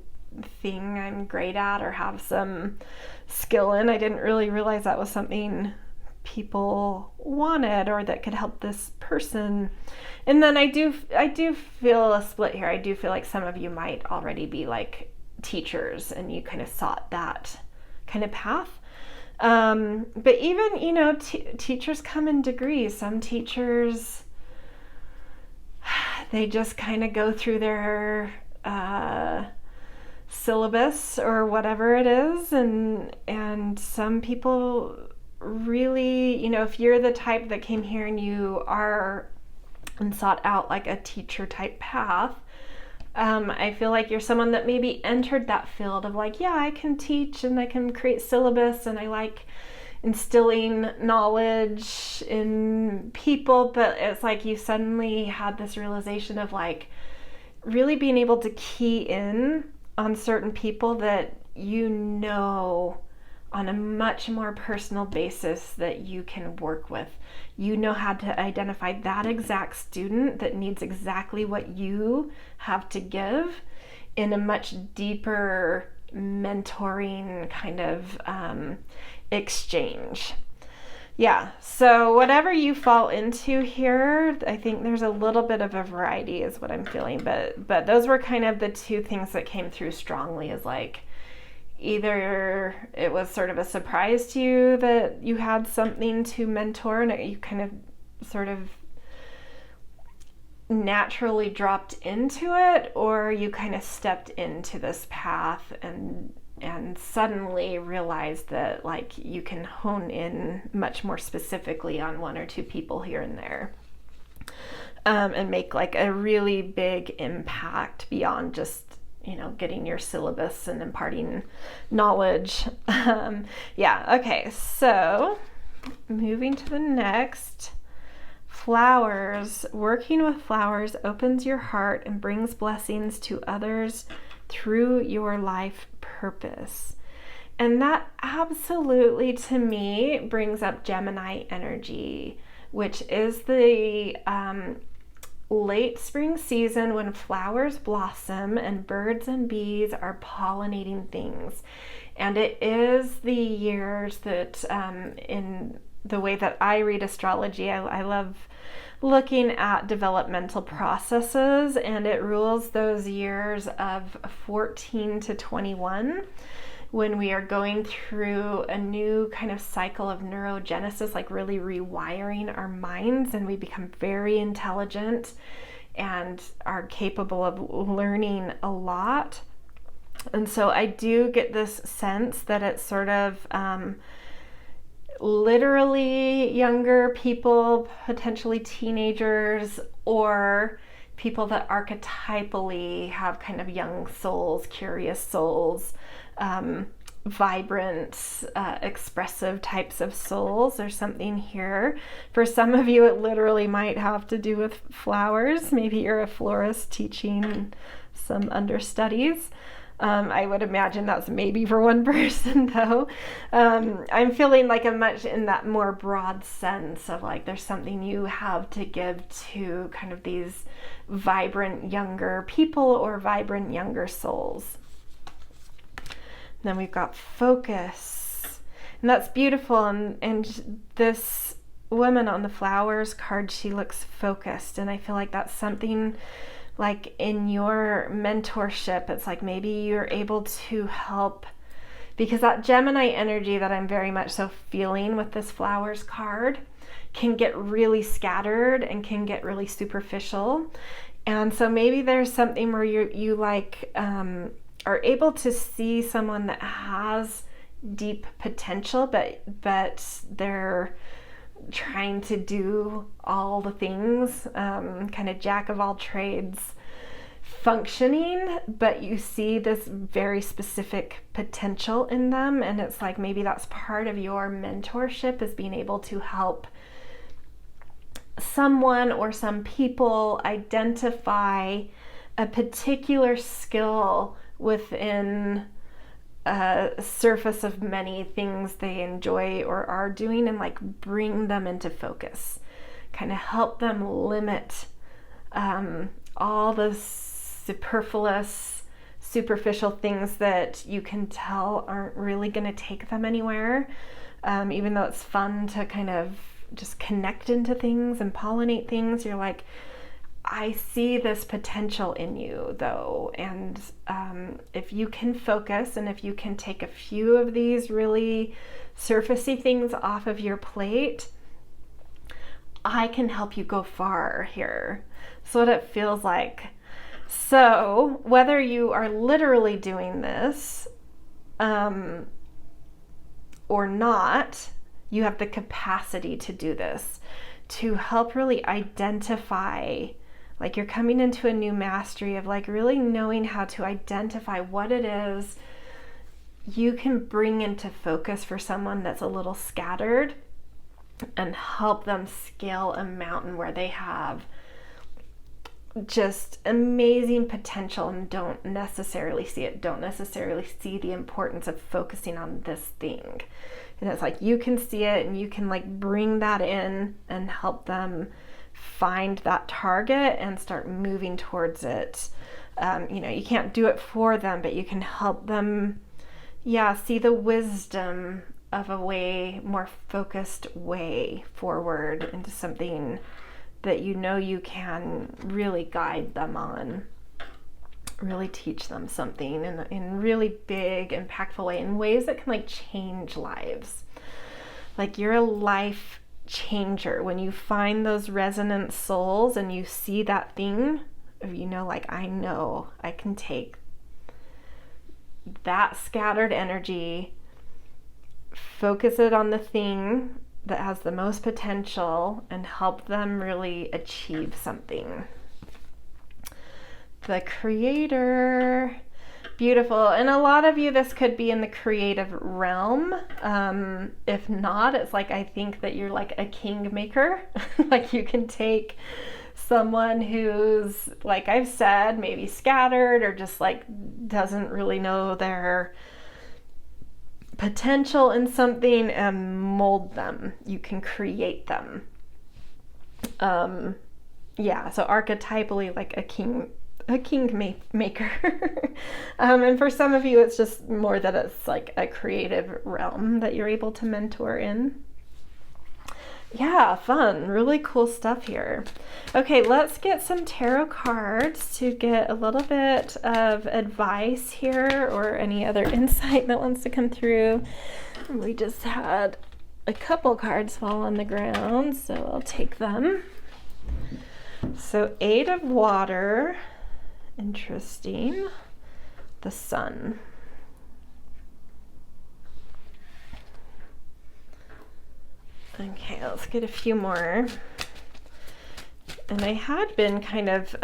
thing I'm great at or have some skill in. I didn't really realize that was something people wanted or that could help this person. And then I do feel a split here. I do feel like some of you might already be like teachers and you kind of sought that kind of path. But even, you know, teachers come in degrees. Some teachers, they just kind of go through their syllabus or whatever it is, and some people really, you know, if you're the type that came here and you are and sought out like a teacher type path, I feel like you're someone that maybe entered that field of like, yeah, I can teach and I can create syllabus and I like instilling knowledge in people, but it's like you suddenly had this realization of like really being able to key in on certain people that you know on a much more personal basis that you can work with. You know how to identify that exact student that needs exactly what you have to give in a much deeper mentoring kind of exchange. Yeah, so whatever you fall into here, I think there's a little bit of a variety is what I'm feeling, but those were kind of the two things that came through strongly, is like either it was sort of a surprise to you that you had something to mentor and you kind of sort of naturally dropped into it, or you kind of stepped into this path and suddenly realized that like you can hone in much more specifically on one or two people here and there, and make like a really big impact beyond just, you know, getting your syllabus and imparting knowledge. Yeah, okay, so moving to the next. Flowers. Working with flowers opens your heart and brings blessings to others through your life purpose. And that absolutely, to me, brings up Gemini energy, which is the late spring season when flowers blossom and birds and bees are pollinating things. And it is the years that, in the way that I read astrology, I love looking at developmental processes, and it rules those years of 14 to 21 when we are going through a new kind of cycle of neurogenesis, like really rewiring our minds, and we become very intelligent and are capable of learning a lot. And so I do get this sense that it's sort of literally younger people, potentially teenagers, or people that archetypally have kind of young souls, curious souls, vibrant, expressive types of souls. There's something here. For some of you, it literally might have to do with flowers. Maybe you're a florist teaching some understudies. I would imagine that's maybe for one person, though. I'm feeling like I'm much in that more broad sense of like there's something you have to give to kind of these vibrant younger people or vibrant younger souls. Then we've got focus, and that's beautiful. And this woman on the flowers card, she looks focused, and I feel like that's something like in your mentorship. It's like maybe you're able to help, because that Gemini energy that I'm very much so feeling with this flowers card can get really scattered and can get really superficial. And so maybe there's something where you like are able to see someone that has deep potential, but they're trying to do all the things, kind of jack of all trades functioning, but you see this very specific potential in them. And it's like maybe that's part of your mentorship, is being able to help someone or some people identify a particular skill within a surface of many things they enjoy or are doing, and like bring them into focus, kind of help them limit all the superfluous, superficial things that you can tell aren't really going to take them anywhere, even though it's fun to kind of just connect into things and pollinate things. You're like, I see this potential in you, though, and if you can focus, and if you can take a few of these really surfacey things off of your plate, I can help you go far here. So what it feels like. So whether you are literally doing this or not, you have the capacity to do this, to help really identify, like you're coming into a new mastery of like really knowing how to identify what it is you can bring into focus for someone that's a little scattered, and help them scale a mountain where they have just amazing potential and don't necessarily see the importance of focusing on this thing. And it's like you can see it, and you can like bring that in and help them find that target and start moving towards it. You can't do it for them, but you can help them, see the wisdom of a way more focused way forward into something that you can really guide them on, really teach them something in really big, impactful way, in ways that can like change lives. Like you're a life changer when you find those resonant souls and you see that thing of, I know I can take that scattered energy, focus it on the thing that has the most potential, and help them really achieve something. The creator, beautiful. And a lot of you, this could be in the creative realm. If not, it's like I think that you're like a king maker. Like you can take someone who's, like I've said, maybe scattered or just like doesn't really know their potential in something and mold them. You can create them. Yeah, so archetypally like a king maker. And for some of you, it's just more that it's like a creative realm that you're able to mentor in. Yeah, fun. Really cool stuff here. Okay, let's get some tarot cards to get a little bit of advice here or any other insight that wants to come through. We just had a couple cards fall on the ground, so I'll take them. So 8 of water. Interesting. The sun. Okay, let's get a few more. And I had been kind of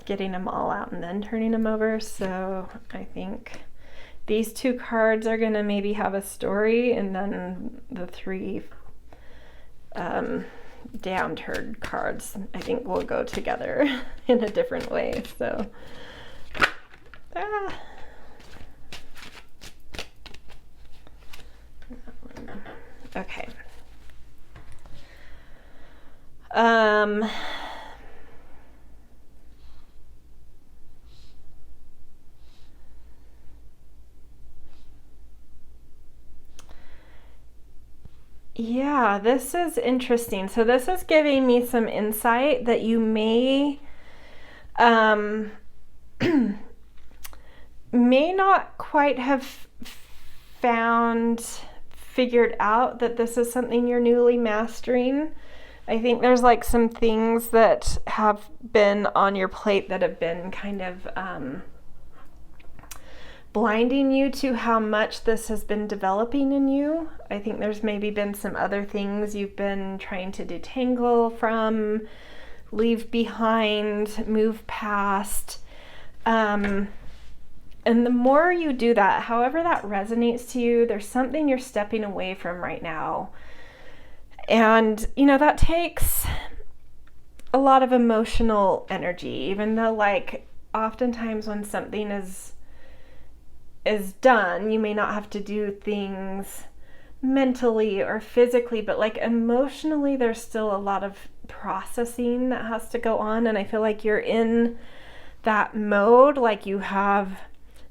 getting them all out and then turning them over, so I think these 2 cards are going to maybe have a story, and then the 3 downturned cards I think will go together in a different way. So okay. Yeah, this is interesting. So this is giving me some insight that you may may not quite have figured out that this is something you're newly mastering. I think there's like some things that have been on your plate that have been kind of blinding you to how much this has been developing in you. I think there's maybe been some other things you've been trying to detangle from, leave behind, move past. And the more you do that, however that resonates to you, there's something you're stepping away from right now. And, you know, that takes a lot of emotional energy, even though, like, oftentimes when something is done, you may not have to do things mentally or physically, but like emotionally, there's still a lot of processing that has to go on. And I feel like you're in that mode, like you have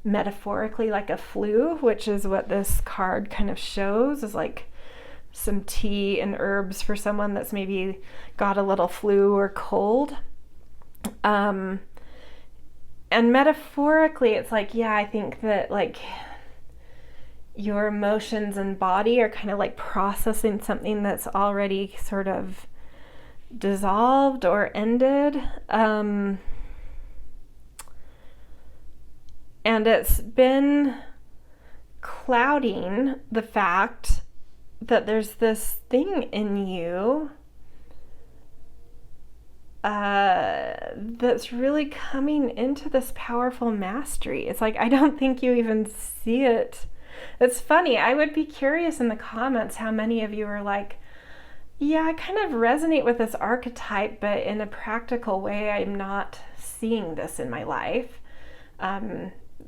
metaphorically like a flu, which is what this card kind of shows, is like some tea and herbs for someone that's maybe got a little flu or cold. And metaphorically, it's like, yeah, I think that like your emotions and body are kind of like processing something that's already sort of dissolved or ended. And it's been clouding the fact that there's this thing in you that's really coming into this powerful mastery. It's like, I don't think you even see it. It's funny. I would be curious in the comments how many of you are like, yeah, I kind of resonate with this archetype, but in a practical way, I'm not seeing this in my life.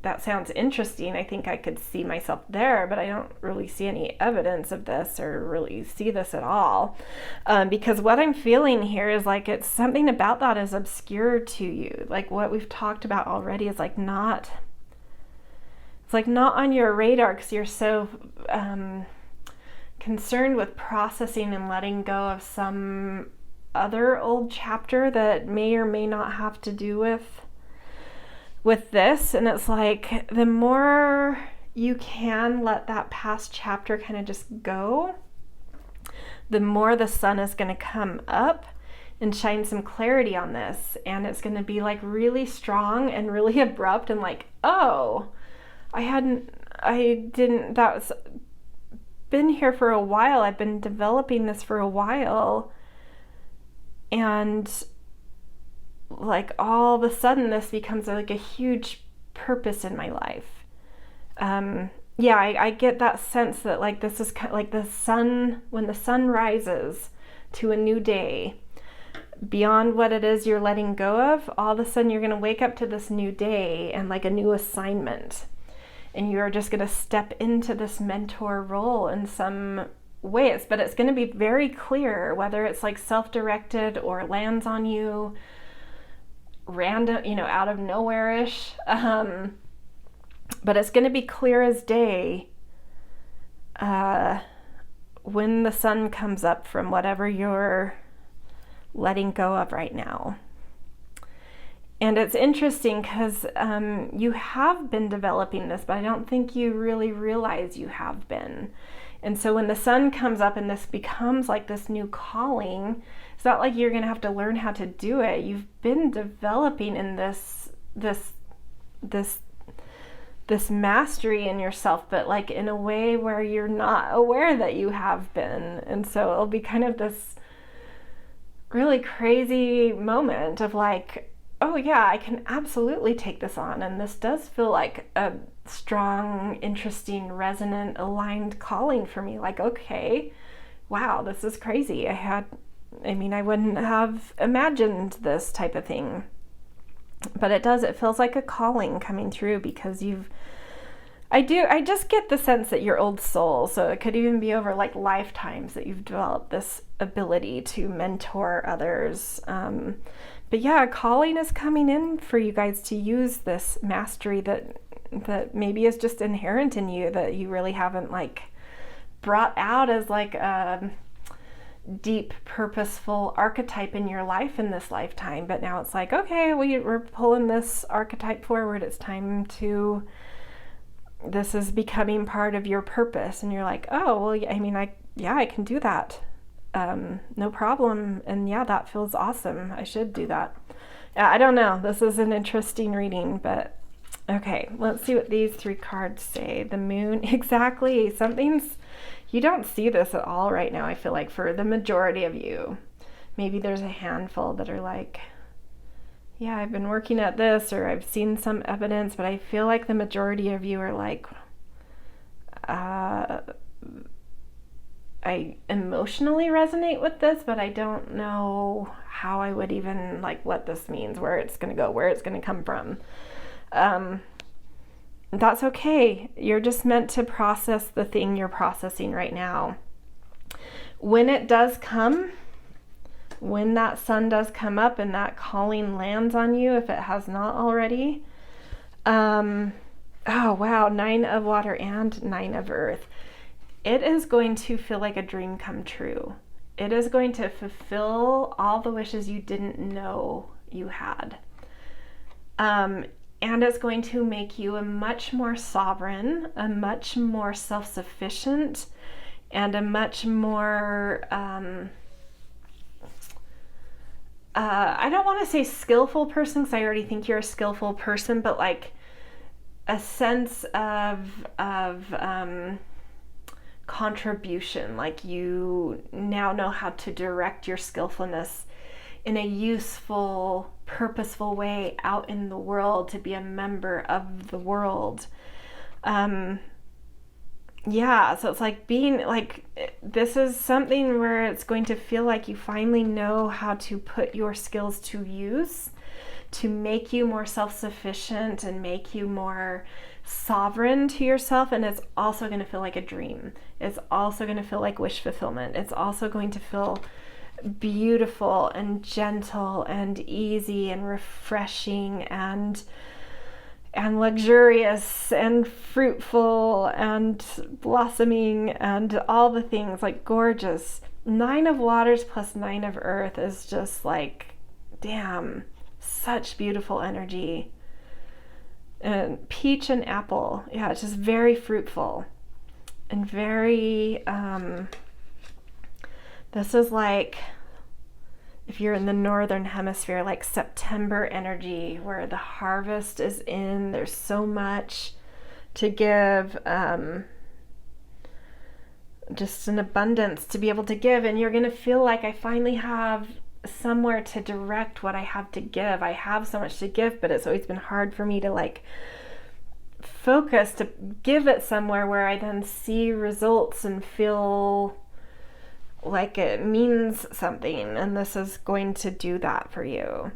That sounds interesting. I think I could see myself there, but I don't really see any evidence of this or really see this at all. Because what I'm feeling here is like it's something about that is obscure to you. Like what we've talked about already is like not, it's like not on your radar because you're so concerned with processing and letting go of some other old chapter that may or may not have to do with this. And it's like the more you can let that past chapter kind of just go, the more the sun is going to come up and shine some clarity on this, and it's going to be like really strong and really abrupt and like, oh, that's been here for a while, I've been developing this for a while, and like all of a sudden this becomes like a huge purpose in my life. I get that sense that like this is kind of like the sun, when the sun rises to a new day, beyond what it is you're letting go of, all of a sudden you're going to wake up to this new day and like a new assignment. And you're just going to step into this mentor role in some ways, but it's going to be very clear whether it's like self-directed or lands on you random, out of nowhere-ish. But it's going to be clear as day when the sun comes up from whatever you're letting go of right now. And it's interesting because you have been developing this, but I don't think you really realize you have been. And so when the sun comes up and this becomes like this new calling, it's not like you're going to have to learn how to do it. You've been developing in this mastery in yourself, but like in a way where you're not aware that you have been. And so it'll be kind of this really crazy moment of like, oh yeah, I can absolutely take this on. And this does feel like a strong, interesting, resonant, aligned calling for me. Like, okay, wow, this is crazy. I wouldn't have imagined this type of thing. But it feels like a calling coming through because I just get the sense that you're old soul. So it could even be over like lifetimes that you've developed this ability to mentor others. But yeah, calling is coming in for you guys to use this mastery that maybe is just inherent in you, that you really haven't like brought out as like a deep, purposeful archetype in your life in this lifetime. But now it's like, okay, we're pulling this archetype forward. It's time to, this is becoming part of your purpose. And you're like, oh, well, I can do that. No problem. And yeah, that feels awesome. I should do that. I don't know. This is an interesting reading, but okay, let's see what these 3 cards say. The moon, exactly. You don't see this at all right now, I feel like, for the majority of you. Maybe there's a handful that are like, yeah, I've been working at this, or I've seen some evidence, but I feel like the majority of you are like, I emotionally resonate with this, but I don't know how I would even like what this means, where it's going to go, where it's going to come from. That's okay. You're just meant to process the thing you're processing right now. When it does come, when that sun does come up and that calling lands on you, if it has not already, oh wow, 9 of water and 9 of earth. It is going to feel like a dream come true. It is going to fulfill all the wishes you didn't know you had. And it's going to make you a much more sovereign, a much more self-sufficient, and a much more, I don't want to say skillful person, because I already think you're a skillful person, but like a sense of contribution, like you now know how to direct your skillfulness in a useful, purposeful way out in the world, to be a member of the world. Yeah, so it's like being like, this is something where it's going to feel like you finally know how to put your skills to use to make you more self-sufficient and make you more sovereign to yourself. And it's also going to feel like a dream. It's also going to feel like wish fulfillment. It's also going to feel beautiful and gentle and easy and refreshing and luxurious and fruitful and blossoming and all the things, like gorgeous. 9 of waters plus 9 of earth is just like, damn, such beautiful energy. And peach and apple, yeah, it's just very fruitful and very, this is like, if you're in the northern hemisphere, like September energy, where the harvest is in, there's so much to give, just an abundance to be able to give, and you're gonna feel like, I finally have somewhere to direct what I have to give. I have so much to give, but it's always been hard for me to like focus to give it somewhere where I then see results and feel like it means something, and this is going to do that for you.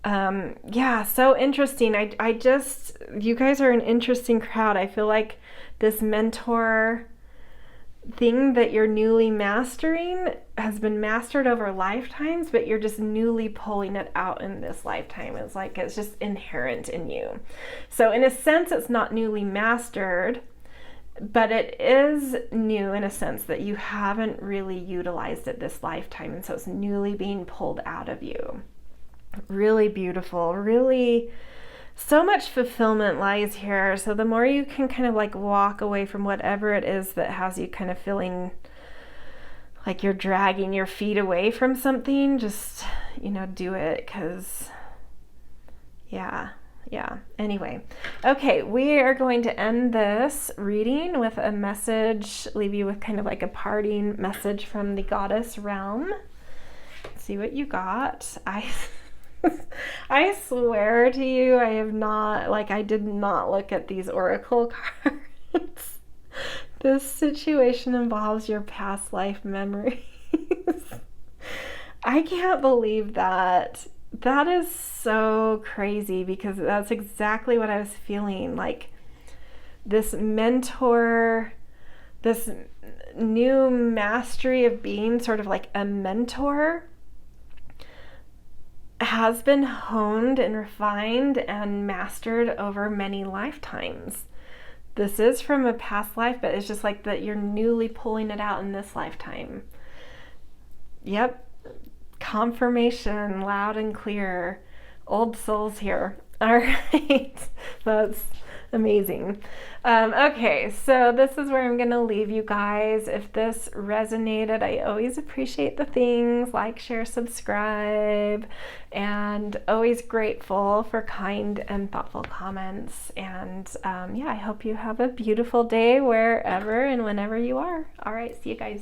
Yeah, so interesting. I just, you guys are an interesting crowd. I feel like this mentor thing that you're newly mastering has been mastered over lifetimes, but you're just newly pulling it out in this lifetime. It's like it's just inherent in you. So in a sense, it's not newly mastered, but it is new in a sense that you haven't really utilized it this lifetime, and so it's newly being pulled out of you. Really beautiful, really, so much fulfillment lies here. So the more you can kind of like walk away from whatever it is that has you kind of feeling like you're dragging your feet away from something, just, you know, do it, because yeah. Anyway, okay, we are going to end this reading with a message, leave you with kind of like a parting message from the goddess realm. Let's see what you got. I swear to you, I have not, like, I did not look at these oracle cards. This situation involves your past life memories. I can't believe that. That is so crazy, because that's exactly what I was feeling. Like this mentor, this new mastery of being sort of like a mentor has been honed and refined and mastered over many lifetimes. This is from a past life, but it's just like that you're newly pulling it out in this lifetime. Yep. Confirmation, loud and clear. Old souls here. All right. That's amazing. Okay, so this is where I'm going to leave you guys. If this resonated, I always appreciate the things like, share, subscribe, and always grateful for kind and thoughtful comments. And yeah, I hope you have a beautiful day wherever and whenever you are. All right, see you guys.